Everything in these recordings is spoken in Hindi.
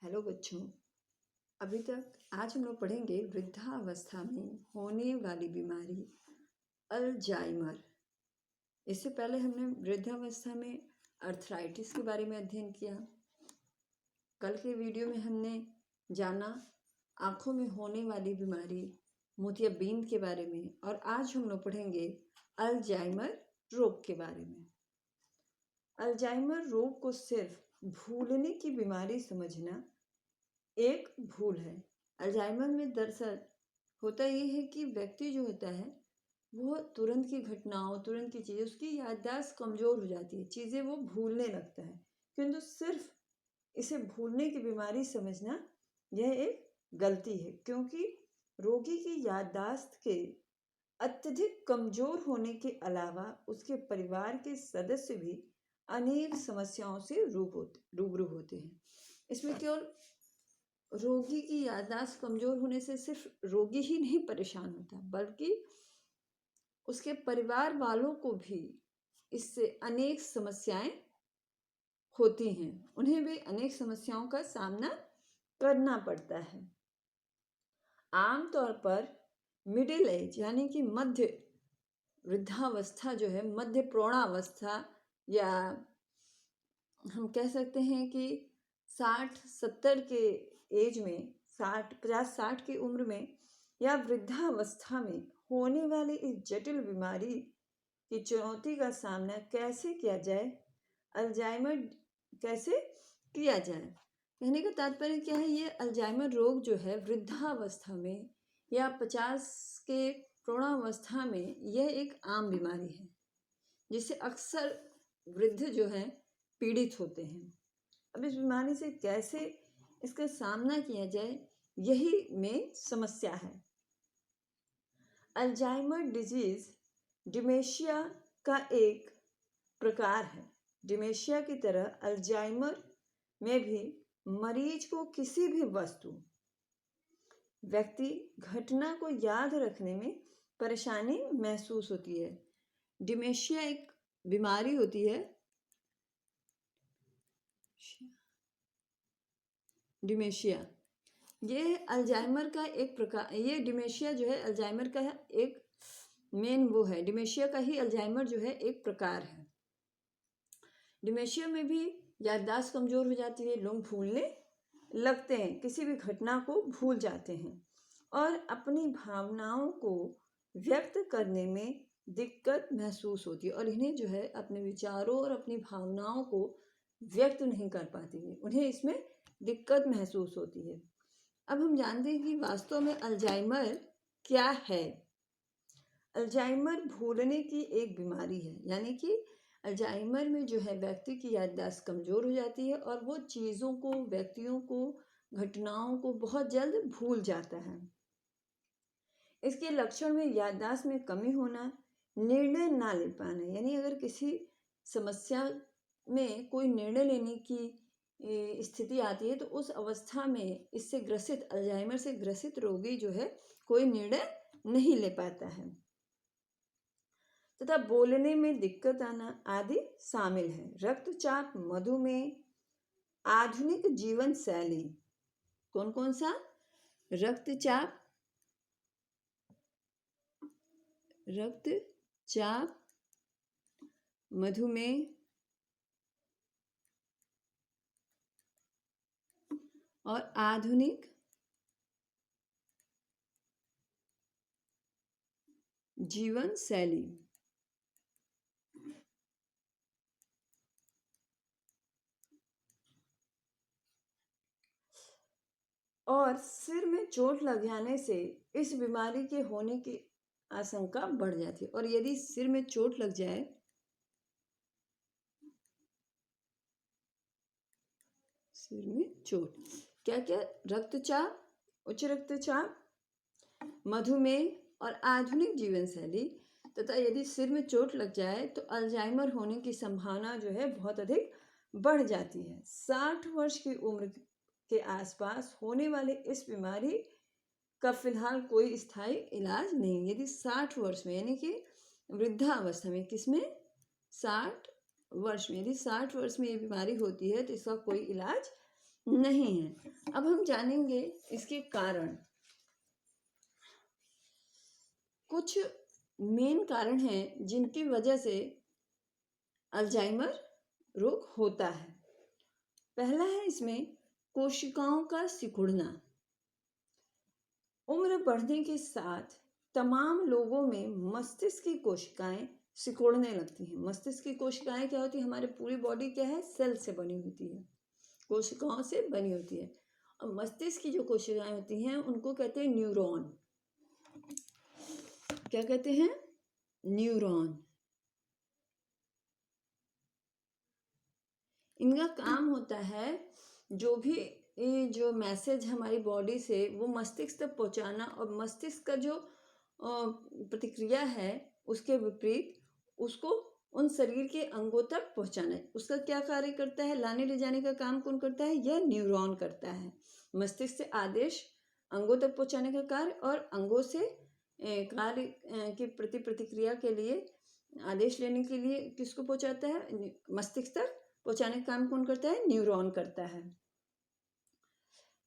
हेलो बच्चों। अभी तक आज हम लोग पढ़ेंगे वृद्धावस्था में होने वाली बीमारी अल्जाइमर। इससे पहले हमने वृद्धावस्था में अर्थराइटिस के बारे में अध्ययन किया। कल के वीडियो में हमने जाना आँखों में होने वाली बीमारी मोतियाबिंद के बारे में, और आज हम लोग पढ़ेंगे अल्जाइमर रोग के बारे में। अल्जाइमर रोग को सिर्फ भूलने की बीमारी समझना एक भूल है। अल्जाइमर में दरअसल होता ये है कि व्यक्ति जो होता है वो तुरंत की घटनाओं, तुरंत की चीज़ें, उसकी याददाश्त कमज़ोर हो जाती है, चीज़ें वो भूलने लगता है। किंतु सिर्फ इसे भूलने की बीमारी समझना यह एक गलती है, क्योंकि रोगी की याददाश्त के अत्यधिक कमज़ोर होने के अलावा उसके परिवार के सदस्य भी अनेक समस्याओं से रूबरू होते हैं। इसमें केवल रोगी की याददाश्त कमज़ोर होने से सिर्फ रोगी ही नहीं परेशान होता, बल्कि उसके परिवार वालों को भी इससे अनेक समस्याएं होती हैं। उन्हें भी अनेक समस्याओं का सामना करना पड़ता है। आमतौर पर मिडिल एज यानी कि मध्य वृद्धावस्था जो है, मध्य प्रौढ़ावस्था, या हम कह सकते हैं कि 60-70 के एज में, 50-60 की उम्र में या वृद्धावस्था में होने वाली इस जटिल बीमारी की चुनौती का सामना कैसे किया जाए, अल्जाइमर कैसे किया जाए। कहने का तात्पर्य क्या है, ये अल्जाइमर रोग जो है वृद्धावस्था में या 50 के प्रौढ़ावस्था में यह एक आम बीमारी है जिससे अक्सर वृद्ध जो हैं पीड़ित होते हैं। अब इस बीमारी से कैसे इसका सामना किया जाए, यही में समस्या है। अल्जाइमर डिजीज डिमेंशिया का एक प्रकार है। डिमेंशिया की तरह अल्जाइमर में भी मरीज को किसी भी वस्तु, व्यक्ति, घटना को याद रखने में परेशानी महसूस होती है। डिमेंशिया एक बीमारी होती है, डिमेंशिया ये अल्जाइमर का एक प्रकार, ये डिमेंशिया जो है अल्जाइमर का एक मेन वो है। डिमेंशिया का ही अल्जाइमर जो है एक प्रकार है। डिमेंशिया में भी याददाश्त कमज़ोर हो जाती है, लोग भूलने लगते हैं, किसी भी घटना को भूल जाते हैं और अपनी भावनाओं को व्यक्त करने में दिक्कत महसूस होती है, और इन्हें जो है अपने विचारों और अपनी भावनाओं को व्यक्त नहीं कर पाती है, उन्हें इसमें दिक्कत महसूस होती है। अब हम जानते हैं कि वास्तव में अल्जाइमर क्या है। अल्जाइमर भूलने की एक बीमारी है, यानी कि अल्जाइमर में जो है व्यक्ति की याददाश्त कमज़ोर हो जाती है और वो चीज़ों को, व्यक्तियों को, घटनाओं को बहुत जल्द भूल जाता है। इसके लक्षण में याददाश्त में कमी होना, निर्णय ना ले पाना, यानी अगर किसी समस्या में कोई निर्णय लेने की स्थिति आती है तो उस अवस्था में इससे ग्रसित, अल्जाइमर से ग्रसित रोगी जो है कोई निर्णय नहीं ले पाता है, तथा बोलने में दिक्कत आना आदि शामिल है। रक्तचाप, मधुमेह, आधुनिक जीवन शैली। कौन कौन सा? रक्तचाप, मधुमेह और आधुनिक जीवन शैली। और सिर में चोट लग जाने से इस बीमारी के होने की आशंका बढ़ जाती है। और यदि सिर में चोट लग जाए, सिर में चोट, क्या क्या? रक्तचाप, उच्च रक्तचाप, मधुमेह और आधुनिक जीवन शैली, तथा यदि सिर में चोट लग जाए तो अल्जाइमर होने की संभावना जो है बहुत अधिक बढ़ जाती है। 60 वर्ष की उम्र के आसपास होने वाले इस बीमारी का फिलहाल कोई स्थायी इलाज नहीं। यदि 60 वर्ष में, यानी कि वृद्धावस्था में, किसमें? 60 वर्ष में, यदि 60 वर्ष में ये बीमारी होती है तो इसका कोई इलाज नहीं है। अब हम जानेंगे इसके कारण। कुछ मेन कारण हैं जिनकी वजह से अल्जाइमर रोग होता है। पहला है इसमें कोशिकाओं का सिकुड़ना। उम्र बढ़ने के साथ तमाम लोगों में मस्तिष्क की कोशिकाएं सिकुड़ने लगती हैं। मस्तिष्क की कोशिकाएं क्या होती है? हमारे पूरी बॉडी क्या है? सेल से बनी होती है, कोशिकाओं से बनी होती है। और मस्तिष्क की जो कोशिकाएं होती हैं उनको कहते हैं न्यूरॉन। क्या कहते हैं? न्यूरॉन। इनका काम होता है जो भी जो मैसेज हमारी बॉडी से वो मस्तिष्क तक पहुंचाना, और मस्तिष्क का जो प्रतिक्रिया है उसके विपरीत उसको उन शरीर के अंगों तक पहुंचाना है। उसका क्या कार्य करता है? लाने ले जाने का काम कौन करता है? यह न्यूरॉन करता है। मस्तिष्क से आदेश अंगों तक पहुंचाने का कार्य, और अंगों से कार्य की प्रति प्रतिक्रिया के लिए आदेश लेने के लिए किसको पहुंचाता है? मस्तिष्क तक पहुंचाने का काम कौन करता है? न्यूरॉन करता है।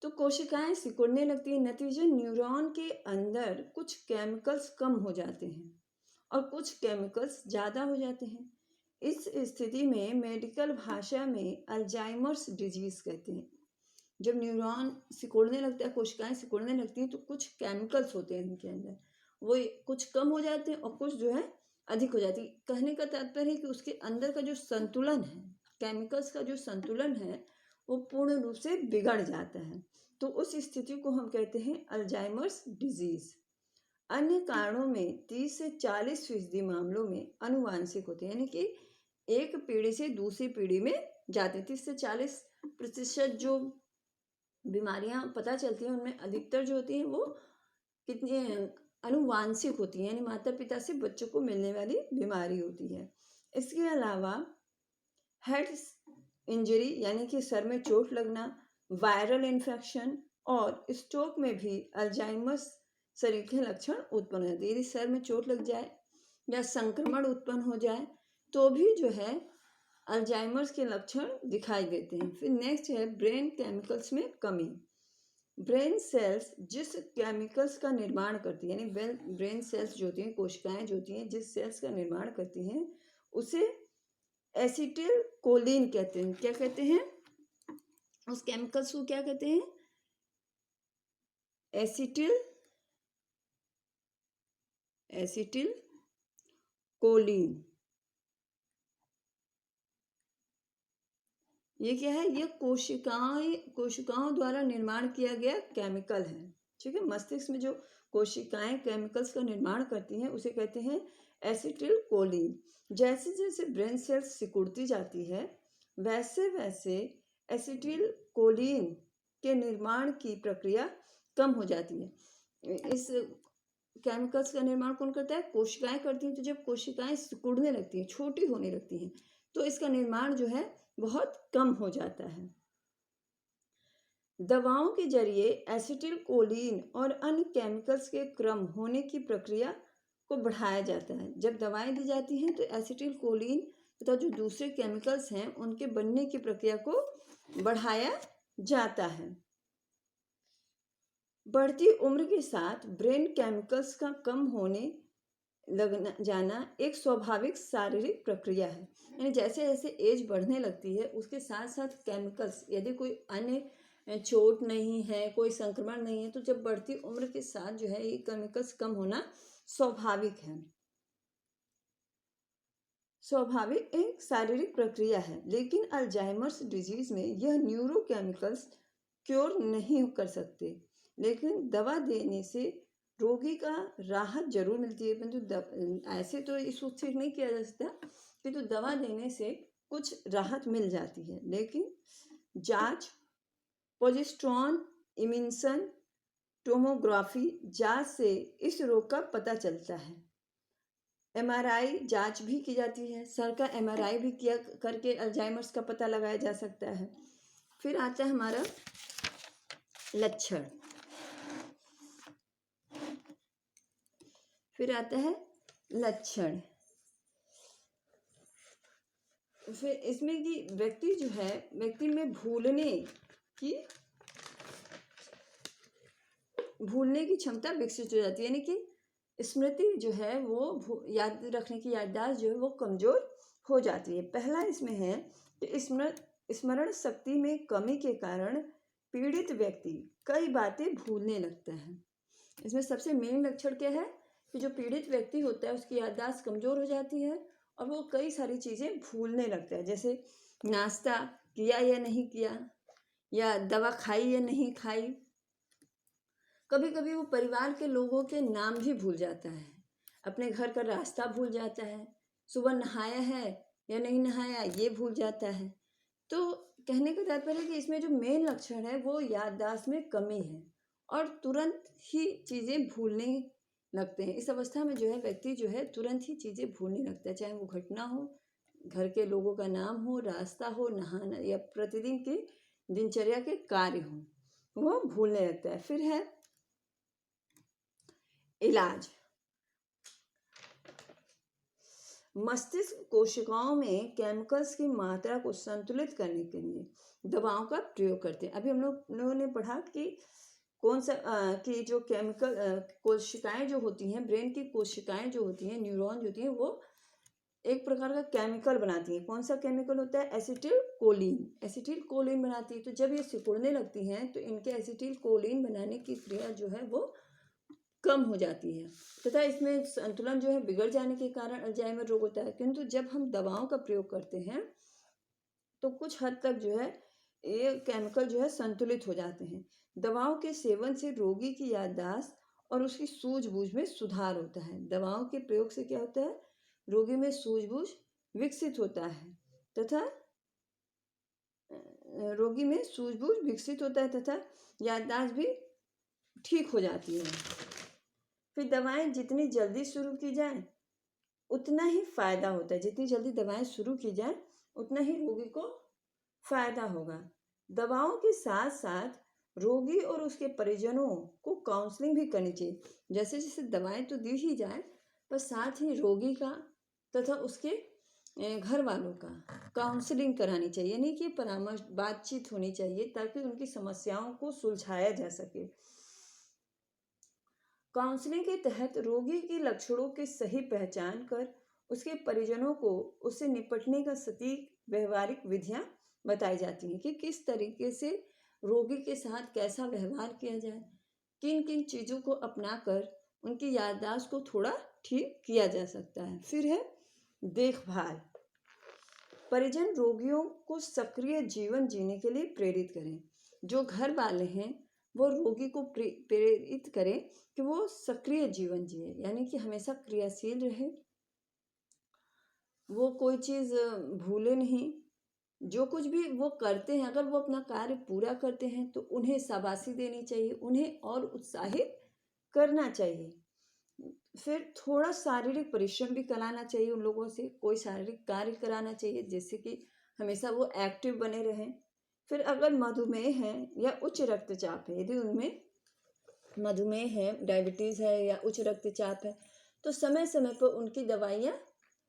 तो कोशिकाएं सिकुड़ने लगती है, नतीजे न्यूरॉन के अंदर कुछ केमिकल्स कम हो जाते हैं और कुछ केमिकल्स ज़्यादा हो जाते हैं। इस स्थिति में मेडिकल भाषा में अल्जाइमर्स डिजीज कहते हैं। जब न्यूरॉन सिकुड़ने लगता है, कोशिकाएं सिकुड़ने लगती हैं, तो कुछ केमिकल्स होते हैं इनके अंदर, वो कुछ कम हो जाते हैं और कुछ जो है अधिक हो जाती है। कहने का तात्पर्य है कि उसके अंदर का जो संतुलन है, केमिकल्स का जो संतुलन है, वो पूर्ण रूप से बिगड़ जाता है। तो उस स्थिति को हम कहते हैं अल्जाइमर्स डिजीज। अन्य कारणों में 30 से 40% मामलों में अनुवांशिक होते हैं, यानी कि एक पीढ़ी से दूसरी पीढ़ी में जाते हैं। 30 से 40% जो बीमारियां पता चलती हैं उनमें अधिकतर जो होती हैं वो कितनी अनुवांशिक होती हैं, यानी माता पिता से बच्चों को मिलने वाली बीमारी होती है। इसके अलावा हेड इंजरी यानी कि सर में चोट लगना, वायरल इन्फेक्शन और स्ट्रोक में भी अल्जाइमर्स शरीर के लक्षण उत्पन्न होते हैं। यदि सर में चोट लग जाए या संक्रमण उत्पन्न हो जाए तो भी जो है अल्जाइमर्स के लक्षण दिखाई देते हैं। फिर नेक्स्ट है ब्रेन केमिकल्स में कमी। ब्रेन सेल्स जिस केमिकल्स का निर्माण करती है, यानी ब्रेन सेल्स जो होती हैं, कोशिकाएं जो होती हैं, जिस सेल्स का निर्माण करती हैं उसे एसिटिल कोलिन कहते हैं। क्या कहते हैं? उस केमिकल्स को क्या कहते हैं? Acetylcholine. ये क्या है? ये कोशिकाओं द्वारा निर्माण किया गया केमिकल है। ठीक है, मस्तिष्क में जो कोशिकाएं केमिकल्स का निर्माण करती हैं उसे कहते हैं एसिटिल कोलिन। जैसे जैसे ब्रेन सेल्स सिकुड़ती जाती है वैसे वैसे एसिटिल कोलिन के निर्माण की प्रक्रिया कम हो जाती है। इस केमिकल्स का निर्माण कौन करता है? कोशिकाएं करती हैं। तो जब कोशिकाएं सिकुड़ने लगती हैं, छोटी होने लगती हैं, तो इसका निर्माण जो है बहुत कम हो जाता है। दवाओं के जरिए एसिटिल कोलिन और अन्य केमिकल्स के क्रम होने की प्रक्रिया को बढ़ाया जाता है। जब दवाएं दी जाती हैं तो एसिटिल कोलिन तथा जो दूसरे केमिकल्स हैं उनके बनने की प्रक्रिया को बढ़ाया जाता है। बढ़ती उम्र के साथ ब्रेन केमिकल्स का कम होने लगना जाना एक स्वाभाविक शारीरिक प्रक्रिया है। यानी जैसे जैसे एज बढ़ने लगती है उसके साथ साथ केमिकल्स, यदि कोई अन्य चोट नहीं है, कोई संक्रमण नहीं है, तो जब बढ़ती उम्र के साथ जो है ये केमिकल्स कम होना स्वाभाविक है, स्वाभाविक एक शारीरिक प्रक्रिया है। लेकिन अल्जाइमर्स डिजीज में यह न्यूरोकेमिकल्स क्योर नहीं कर सकते, लेकिन दवा देने से रोगी का राहत जरूर मिलती है। परंतु ऐसे तो इसको ठीक नहीं किया जा सकता, किंतु दवा देने से कुछ राहत मिल जाती है। लेकिन जांच, प्रोजेस्टेरॉन इमिशन, टोमोग्राफी जांच से इस रोग का पता चलता है। एमआरआई जांच भी की जाती है। सर का एमआरआई भी किया करके अल्जाइमर्स का पता लगाया जा सकता है। फिर आता है हमारा लक्षण। फिर आता है लक्षण। फिर इसमें कि व्यक्ति जो है, व्यक्ति में भूलने की भूलने की क्षमता विकसित हो जाती है, यानी कि स्मृति जो है वो याद रखने की याददाश्त जो है वो कमज़ोर हो जाती है। पहला इसमें है कि स्मरण शक्ति में कमी के कारण पीड़ित व्यक्ति कई बातें भूलने लगता है। इसमें सबसे मेन लक्षण क्या है कि जो पीड़ित व्यक्ति होता है उसकी याददाश्त कमज़ोर हो जाती है और वो कई सारी चीज़ें भूलने लगता है, जैसे नाश्ता किया या नहीं किया, या दवा खाई या नहीं खाई। कभी कभी वो परिवार के लोगों के नाम भी भूल जाता है, अपने घर का रास्ता भूल जाता है, सुबह नहाया है या नहीं नहाया ये भूल जाता है। तो कहने का तात्पर्य है कि इसमें जो मेन लक्षण है वो याददाश्त में कमी है और तुरंत ही चीज़ें भूलने लगते हैं। इस अवस्था में जो है व्यक्ति जो है तुरंत ही चीज़ें भूलने लगता है, चाहे वो घटना हो, घर के लोगों का नाम हो, रास्ता हो, नहाना या प्रतिदिन की दिनचर्या के कार्य हो, वो भूलने लगता है। फिर है इलाज। मस्तिष्क कोशिकाओं में केमिकल्स की मात्रा को संतुलित करने के लिए दवाओं का प्रयोग करते हैं। अभी हम लोगों ने पढ़ा कि कौन सा कि जो केमिकल कोशिकाएं जो होती हैं, ब्रेन की कोशिकाएं जो होती हैं, न्यूरॉन जो होती हैं, वो एक प्रकार का केमिकल बनाती हैं। कौन सा केमिकल होता है? एसिटिल कोलिन बनाती है। तो जब ये सिकुड़ने लगती हैं तो इनके एसिटिल कोलिन बनाने की क्रिया जो है वो कम हो जाती है तथा इसमें संतुलन जो है बिगड़ जाने के कारण अल्जाइमर रोग होता है। किंतु जब हम दवाओं का प्रयोग करते हैं तो कुछ हद तक जो है ये केमिकल जो है संतुलित हो जाते हैं। दवाओं के सेवन से रोगी की याददाश्त और उसकी सूझबूझ में सुधार होता है। दवाओं के प्रयोग से क्या होता है? रोगी में सूझबूझ विकसित होता है तथा रोगी में सूझबूझ विकसित होता है तथा याददाश्त भी ठीक हो जाती है। फिर दवाएं जितनी जल्दी शुरू की जाए उतना ही फायदा होता है। जितनी जल्दी दवाएं शुरू की जाए उतना ही रोगी को फायदा होगा। दवाओं के साथ साथ रोगी और उसके परिजनों को काउंसलिंग भी करनी चाहिए। जैसे जैसे दवाएं तो दी ही जाए पर साथ ही रोगी का तथा उसके घर वालों का काउंसलिंग करानी चाहिए, यानी कि परामर्श बातचीत होनी चाहिए ताकि उनकी समस्याओं को सुलझाया जा सके। काउंसलिंग के तहत रोगी की लक्षणों की सही पहचान कर उसके परिजनों को उससे निपटने का सटीक व्यवहारिक विधियां बताई जाती हैं कि किस तरीके से रोगी के साथ कैसा व्यवहार किया जाए, किन किन चीज़ों को अपनाकर उनकी याददाश्त को थोड़ा ठीक किया जा सकता है। फिर है देखभाल। परिजन रोगियों को सक्रिय जीवन जीने के लिए प्रेरित करें। जो घर वाले हैं वो रोगी को प्रेरित करें कि वो सक्रिय जीवन जिए, यानी कि हमेशा क्रियाशील रहे, वो कोई चीज़ भूले नहीं। जो कुछ भी वो करते हैं अगर वो अपना कार्य पूरा करते हैं तो उन्हें शाबाशी देनी चाहिए, उन्हें और उत्साहित करना चाहिए। फिर थोड़ा शारीरिक परिश्रम भी कराना चाहिए उन लोगों से, कोई शारीरिक कार्य कराना चाहिए जिससे कि हमेशा वो एक्टिव बने रहें। फिर अगर मधुमेह है या उच्च रक्तचाप है, यदि उनमें मधुमेह है, डायबिटीज़ है या उच्च रक्तचाप है तो समय समय पर उनकी दवाइयाँ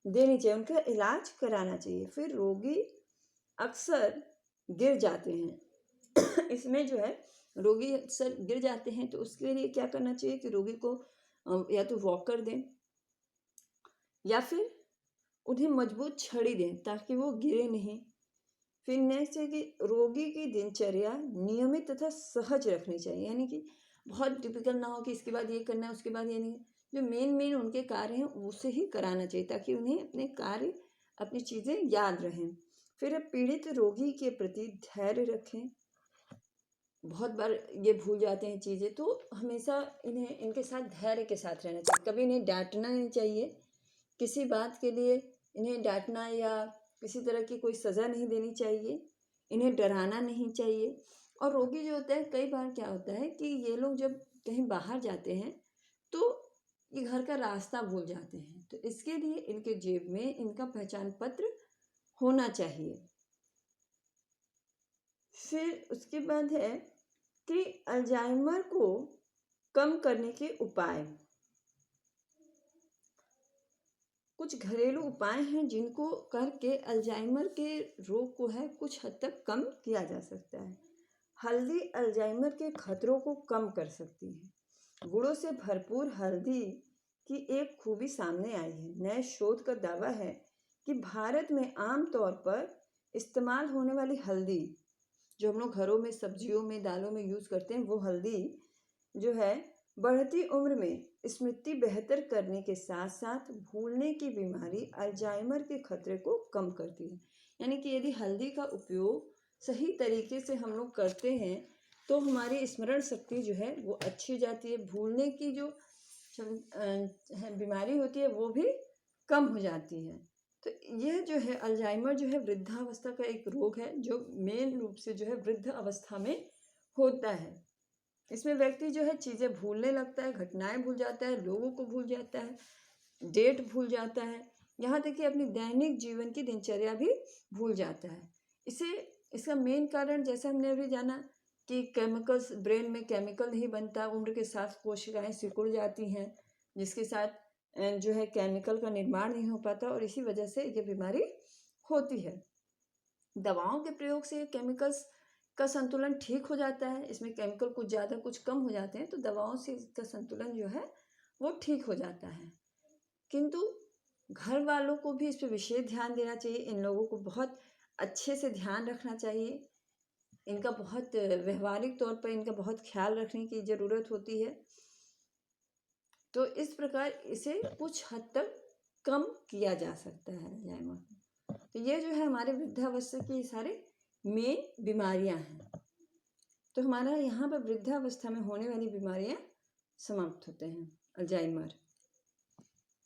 देनी चाहिए, उनका इलाज कराना चाहिए। फिर रोगी अक्सर गिर जाते हैं इसमें जो है रोगी अक्सर गिर जाते हैं तो उसके लिए क्या करना चाहिए कि रोगी को या तो वॉकर दें या फिर उन्हें मजबूत छड़ी दें ताकि वो गिरे नहीं। फिर नेक्स्ट है कि रोगी की दिनचर्या नियमित तथा सहज रखनी चाहिए, यानी कि बहुत टिपिकल ना हो कि इसके बाद ये करना है उसके बाद ये नहीं। जो मेन उनके कार्य हैं उसे ही कराना चाहिए ताकि उन्हें अपने कार्य अपनी चीज़ें याद रहें। फिर पीड़ित रोगी के प्रति धैर्य रखें। बहुत बार ये भूल जाते हैं चीज़ें, तो हमेशा इन्हें इनके साथ धैर्य के साथ रहना चाहिए। कभी इन्हें डांटना नहीं चाहिए, किसी बात के लिए इन्हें डांटना या किसी तरह की कोई सज़ा नहीं देनी चाहिए, इन्हें डराना नहीं चाहिए। और रोगी जो होता है कई बार क्या होता है कि ये लोग जब कहीं बाहर जाते हैं तो ये घर का रास्ता भूल जाते हैं, तो इसके लिए इनके जेब में इनका पहचान पत्र होना चाहिए। फिर उसके बाद है कि अल्जाइमर को कम करने के उपाय। कुछ घरेलू उपाय हैं जिनको करके अल्जाइमर के रोग को है कुछ हद तक कम किया जा सकता है। हल्दी अल्जाइमर के खतरों को कम कर सकती है। गुणों से भरपूर हल्दी की एक खूबी सामने आई है। नए शोध का दावा है कि भारत में आम तौर पर इस्तेमाल होने वाली हल्दी, जो हम लोग घरों में सब्जियों में दालों में यूज़ करते हैं, वो हल्दी जो है बढ़ती उम्र में स्मृति बेहतर करने के साथ साथ भूलने की बीमारी अल्जाइमर के खतरे को कम करती है। यानी कि यदि हल्दी का उपयोग सही तरीके से हम लोग करते हैं तो हमारी स्मरण शक्ति जो है वो अच्छी जाती है, भूलने की जो बीमारी होती है वो भी कम हो जाती है। तो यह जो है अल्जाइमर जो है वृद्धावस्था का एक रोग है जो मेन रूप से जो है वृद्ध अवस्था में होता है। इसमें व्यक्ति जो है चीज़ें भूलने लगता है, घटनाएं भूल जाता है, लोगों को भूल जाता है, डेट भूल जाता है, यहाँ तक कि अपनी दैनिक जीवन की दिनचर्या भी भूल जाता है। इसका मेन कारण जैसे हमने अभी जाना कि केमिकल्स, ब्रेन में केमिकल नहीं बनता, उम्र के साथ कोशिकाएं सिकुड़ जाती हैं, जिसके साथ जो है केमिकल का निर्माण नहीं हो पाता और इसी वजह से ये बीमारी होती है। दवाओं के प्रयोग से केमिकल्स का संतुलन ठीक हो जाता है, इसमें केमिकल कुछ ज़्यादा कुछ कम हो जाते हैं तो दवाओं से इसका संतुलन जो है वो ठीक हो जाता है। किंतु घर वालों को भी इस पर विशेष ध्यान देना चाहिए, इन लोगों को बहुत अच्छे से ध्यान रखना चाहिए, इनका बहुत व्यवहारिक तौर पर इनका बहुत ख्याल रखने की ज़रूरत होती है। तो इस प्रकार इसे कुछ हद तक कम किया जा सकता है अल्जाइमर। तो ये जो है हमारे वृद्धावस्था की सारे मेन बीमारियां हैं। तो हमारा यहाँ पर वृद्धावस्था में होने वाली बीमारियां समाप्त होते हैं। अल्जाइमर